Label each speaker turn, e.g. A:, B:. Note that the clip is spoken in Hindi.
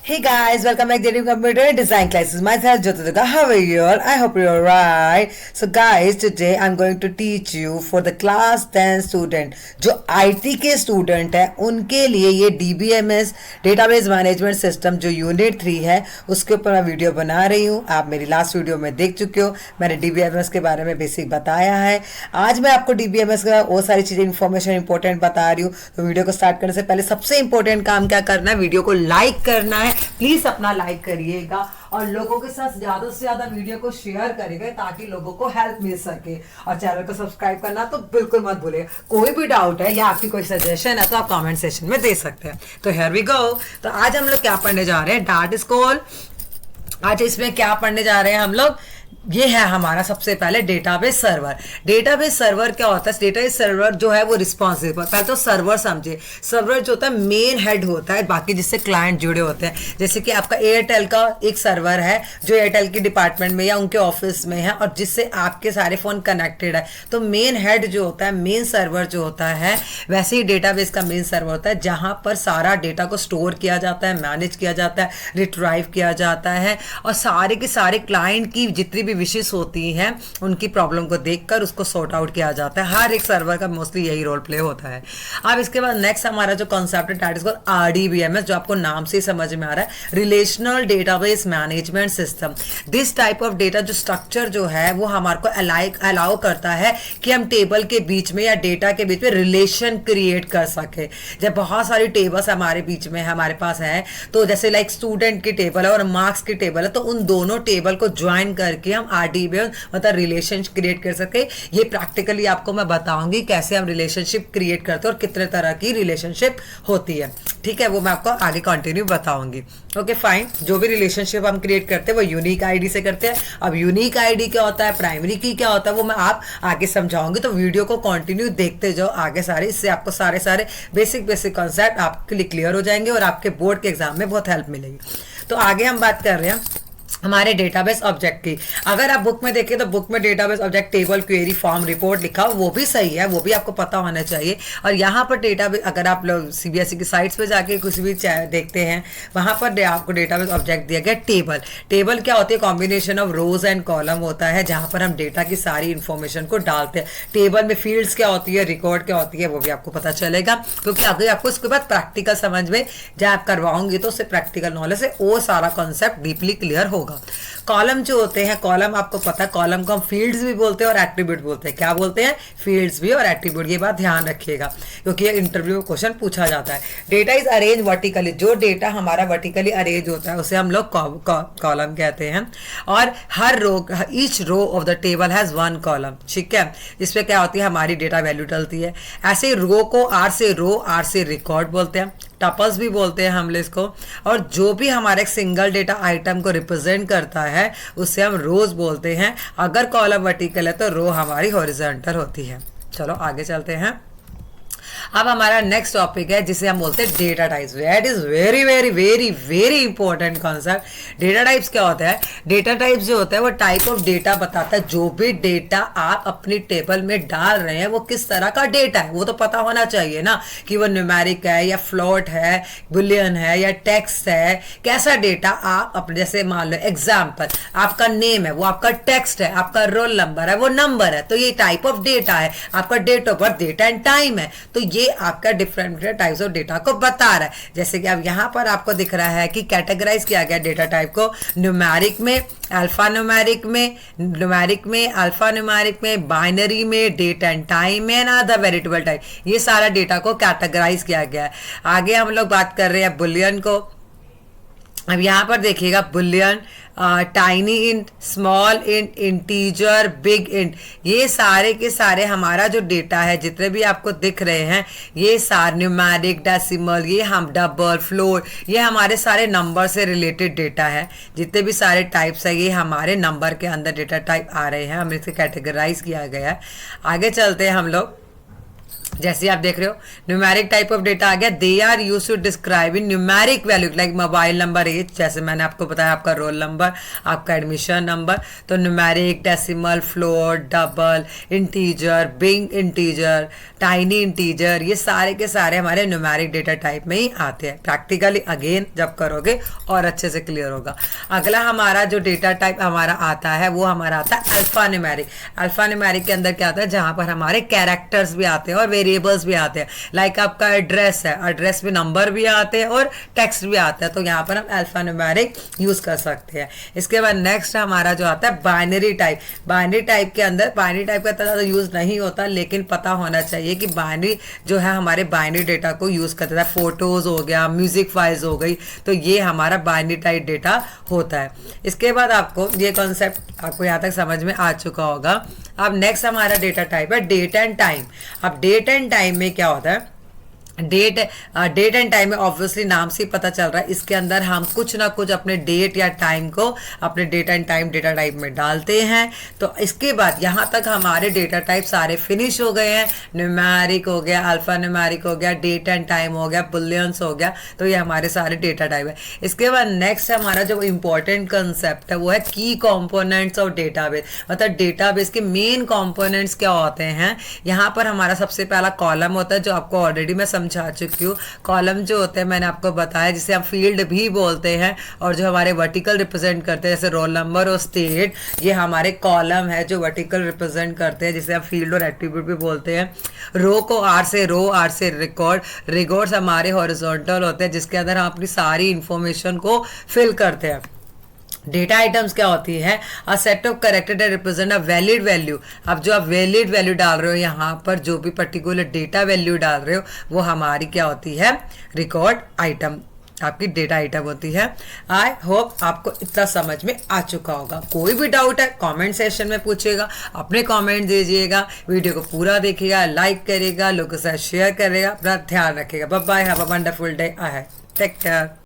A: Hey guys, welcome back to the Computer Design Classes. Myself Jyoti Durga. How are you all? I hope you're right. So guys, today I'm going to teach you for the class 10 student. जो IT के student है उनके लिए ये DBMS Database Management System जो Unit 3 है उसके ऊपर मैं वीडियो बना रही हूँ. आप मेरी लास्ट वीडियो में देख चुके हो. मैंने DBMS के बारे में बेसिक बताया है. आज मैं आपको DBMS का वो सारी चीज़ें इन्फॉर्मेशन इंपॉर्टेंट बता रही हूँ. तो वीडियो को स्टार्ट करने से पहले सबसे इंपॉर्टेंट काम क्या करना है, वीडियो को लाइक करना है. प्लीज अपना लाइक करिएगा और लोगों के साथ ज्यादा से ज्यादा वीडियो को शेयर करेगा ताकि लोगों को हेल्प मिल सके. और चैनल को सब्सक्राइब करना तो बिल्कुल मत भूलिएगा. कोई भी डाउट है या आपकी कोई सजेशन है तो आप कमेंट सेक्शन में दे सकते हैं. तो हियर वी गो. तो आज हम लोग क्या पढ़ने जा रहे हैं, डाटा स्कूल. आज इसमें क्या पढ़ने जा रहे हैं हम लोग, ये है हमारा सबसे पहले डेटाबेस सर्वर. डेटाबेस सर्वर क्या होता है, डेटाबेस सर्वर जो है वो रिस्पॉन्सिबल, पहले तो सर्वर समझे. सर्वर जो होता है मेन हेड होता है, बाकी जिससे क्लाइंट जुड़े होते हैं. जैसे कि आपका एयरटेल का एक सर्वर है जो एयरटेल के डिपार्टमेंट में या उनके ऑफिस में है और जिससे आपके सारे फोन कनेक्टेड है. तो मेन हेड जो होता है, मेन सर्वर जो होता है, वैसे ही डेटाबेस का मेन सर्वर होता है जहां पर सारा डेटा को स्टोर किया जाता है, मैनेज किया जाता है, रिट्राइव किया जाता है और सारे के सारे क्लाइंट की जितनी भी विशेष होती हैं उनकी प्रॉब्लम को देखकर उसको सॉर्ट आउट किया जाता है. हर एक सर्वर का मोस्टली यही रोल प्ले होता है. अब इसके बाद नेक्स्ट हमारा जो कॉन्सेप्ट है दैट इज कॉल्ड आरडीबीएमएस, जो आपको नाम से ही समझ में आ रहा है, relational database management system. This type of data जो स्ट्रक्चर जो है वो हमारे को अलाउ करता है कि हम टेबल के बीच में या डेटा के बीच में रिलेशन क्रिएट कर सके. जब बहुत सारी टेबल्स हमारे बीच में हमारे पास है, तो जैसे लाइक स्टूडेंट की टेबल है और मार्क्स की टेबल है, तो उन दोनों टेबल को ज्वाइन करके हम आरडीबीएमएस मतलब रिलेशन क्रिएट कर सके. ये प्रैक्टिकली आपको मैं बताऊंगी कैसे हम रिलेशनशिप क्रिएट करते हैं और कितने तरह की रिलेशनशिप होती है. ठीक है, वो मैं आपको आगे कंटिन्यू बताऊंगी. Okay fine. जो भी रिलेशनशिप हम क्रिएट करते हैं वो यूनिक आईडी से करते हैं. अब यूनिक आईडी क्या होता है, प्राइमरी की क्या होता है, वो मैं आप आगे समझाऊंगी. तो वीडियो को कंटिन्यू देखते जाओ आगे सारे, इससे आपको सारे सारे बेसिक कॉन्सेप्ट आपके लिए क्लियर हो जाएंगे और आपके बोर्ड के एग्जाम में बहुत हेल्प मिलेगी. तो आगे हम बात कर रहे हैं हमारे डेटाबेस ऑब्जेक्ट की. अगर आप बुक में देखें तो बुक में database object table query form report लिखा हो, वो भी सही है, वो भी आपको पता होना चाहिए. और यहाँ पर डेटाबेस, अगर आप लोग सीबीएसई की साइट्स पे जाके कुछ भी देखते हैं, वहाँ पर आपको डेटाबेस ऑब्जेक्ट दिया गया टेबल. टेबल क्या होती है, combination of rose and column होता है जहाँ पर हम डेटा की सारी इंफॉर्मेशन को डालते हैं. टेबल में फील्ड्स क्या होती है, रिकॉर्ड क्या होती है, वो भी आपको पता चलेगा. क्योंकि अगर आपको इसके बाद प्रैक्टिकल समझ में जब आप करवाऊंगी तो उससे प्रैक्टिकल नॉलेज से वो सारा कॉन्सेप्ट डीपली क्लियर होगा. कॉलम जो होते हैं, कॉलम आपको पता है, कॉलम को हम फील्ड्स भी बोलते हैं और एट्रीब्यूट बोलते हैं. क्या बोलते हैं, फील्ड्स भी और एट्रीब्यूट. ये बात ध्यान रखिएगा क्योंकि ये इंटरव्यू में क्वेश्चन पूछा जाता है. डेटा इज अरेंज वर्टिकली, जो डेटा हमारा वर्टिकली अरेंज होता है उसे हम लोग कॉलम कहते हैं. और हर row, each row of the table has one column. ठीक है, इसमें क्या होती है, हमारी डेटा वैल्यू डलती है. ऐसे रो को आर से रो, आर से रिकॉर्ड बोलते हैं, टपल्स भी बोलते हैं हम लोग इसको. और जो भी हमारे सिंगल डेटा आइटम को रिप्रेजेंट करता है उसे हम रोज बोलते हैं. अगर कॉलम वर्टिकल है तो रो हमारी हॉरिजॉन्टल होती है. चलो आगे चलते हैं. अब हमारा नेक्स्ट टॉपिक है जिसे हम बोलते हैं data types. That is very very very very important concept. Data types क्या होता है, डेटा टाइप्स जो होता है वो टाइप ऑफ डेटा बताता है. जो भी डेटा आप अपनी टेबल में डाल रहे हैं वो किस तरह का डेटा है, वो तो पता होना चाहिए ना कि वो न्यूमेरिक है या फ्लोट है, बुलियन है या टेक्स्ट है. कैसा डेटा आप अपने, जैसे मान लो एग्जाम्पल, आपका नेम है वो आपका टेक्स्ट है, आपका रोल नंबर है वो नंबर है, तो ये टाइप ऑफ डेटा है. आपका date of birth, date and time है, तो ये आपका डिफरेंट टाइप्स ऑफ डेटा को बता रहा है. जैसे कि अब यहाँ पर आपको दिख रहा है कि कैटेगराइज किया गया डेटा टाइप को न्यूमेरिक में, अल्फा न्यूमेरिक में, अल्फा न्यूमेरिक में, बाइनरी में, डेट एंड टाइम में एंड अदर वेरिएबल टाइप. ये सारा डेटा को कैटेगराइज किया गया है. आगे हम लोग बात कर रहे हैं बुलियन को. अब यहाँ पर देखिएगा Boolean, tiny int, small int, integer, big int, ये सारे के सारे हमारा जो डेटा है जितने भी आपको दिख रहे हैं, ये सारे न्यूमेरिक, डेसिमल, ये हम डबल, फ्लोट, ये हमारे सारे नंबर से रिलेटेड डेटा है. जितने भी सारे टाइप्स है ये हमारे नंबर के अंदर डेटा टाइप आ रहे हैं, हमें इसे कैटेगराइज किया गया है. आगे चलते हैं हम लोग. जैसे आप देख रहे हो न्यूमेरिक टाइप ऑफ डेटा आ गया, they are use to describe in numeric value like mobile number, age, जैसे मैंने आपको बताया आपका रोल नंबर, आपका एडमिशन नंबर। तो numeric, decimal, float, double, integer, big integer, tiny integer, ये सारे के सारे हमारे न्यूमेरिक डेटा टाइप में ही आते हैं। प्रैक्टिकली अगेन जब करोगे और अच्छे से क्लियर होगा। अगला हमारा जो डेटा टाइप हमारा आता है वो हमारा आता है अल्फा न्यूमेरिक। अल्फा न्यूमेरिक के अंदर क्या आता है, जहां पर हमारे कैरेक्टर्स भी आते हैं और वेरिएबल्स भी आते हैं। लाइक आपका एड्रेस है, एड्रेस में नंबर भी आते हैं और टेक्स्ट भी आता है, तो यहाँ पर हम अल्फा न्यूमेरिक यूज कर सकते हैं। इसके बाद नेक्स्ट हमारा जो आता है बाइनरी टाइप। बाइनरी टाइप के अंदर बाइनरी टाइप का ज़्यादा यूज नहीं होता, लेकिन पता होना चाहिए कि बाइनरी जो है हमारे बाइनरी डेटा को यूज करता है। फोटोज हो गया, म्यूजिक फाइल्स हो गई, तो ये हमारा बाइनरी टाइप डेटा होता है। इसके बाद आपको ये कॉन्सेप्ट आपको यहाँ तक समझ में आ चुका होगा। अब नेक्स्ट हमारा डेटा टाइप है डेट एंड टाइम। अब डेट एंड टाइम में क्या होता है, डेट एंड टाइम में ऑब्वियसली नाम से ही पता चल रहा है, इसके अंदर हम कुछ ना कुछ अपने डेट या टाइम को अपने date and time data type में डालते हैं। तो इसके बाद यहाँ तक हमारे डेटा टाइप सारे फिनिश हो गए हैं। न्यूमेरिक हो गया, अल्फा न्यूमेरिक हो गया, डेट एंड टाइम हो गया, बुलियंस हो गया, तो ये हमारे सारे डेटा टाइप है। इसके बाद नेक्स्ट हमारा जो इंपॉर्टेंट कंसेप्ट है वो है की कॉम्पोनेंट्स ऑफ डेटाबेस। मतलब डेटाबेस के मेन कॉम्पोनेंट्स क्या होते हैं। यहाँ पर हमारा सबसे पहला कॉलम होता है, जो आपको ऑलरेडी मैं समझा चुकी हूँ। कॉलम जो होते हैं मैंने आपको बताया, जिसे हम फील्ड भी बोलते हैं, और जो हमारे वर्टिकल रिप्रेजेंट करते हैं जैसे रोल नंबर और स्टेट, ये हमारे कॉलम है जो वर्टिकल रिप्रेजेंट करते हैं, जिसे हम फील्ड और एट्रीब्यूट भी बोलते हैं। रो को आर से रो, आर से रिकॉर्ड, रिकॉर्ड्स हमारे हॉरिजॉन्टल होते हैं, जिसके अंदर हम अपनी सारी इंफॉर्मेशन को फिल करते हैं। डेटा आइटम्स क्या होती है, a set of character that represent a valid value. अब जो आप वैलिड वैल्यू डाल रहे हो, यहाँ पर जो भी पर्टिकुलर डेटा वैल्यू डाल रहे हो वो हमारी क्या होती है, रिकॉर्ड आइटम, आपकी डेटा आइटम होती है। आई होप आपको इतना समझ में आ चुका होगा। कोई भी डाउट है कमेंट सेक्शन में पूछेगा, अपने कमेंट दीजिएगा, वीडियो को पूरा देखिएगा, लाइक करेगा, लोगों के साथ शेयर करेगा, अपना ध्यान रखिएगा। Bye bye, have a wonderful day ahead, take care.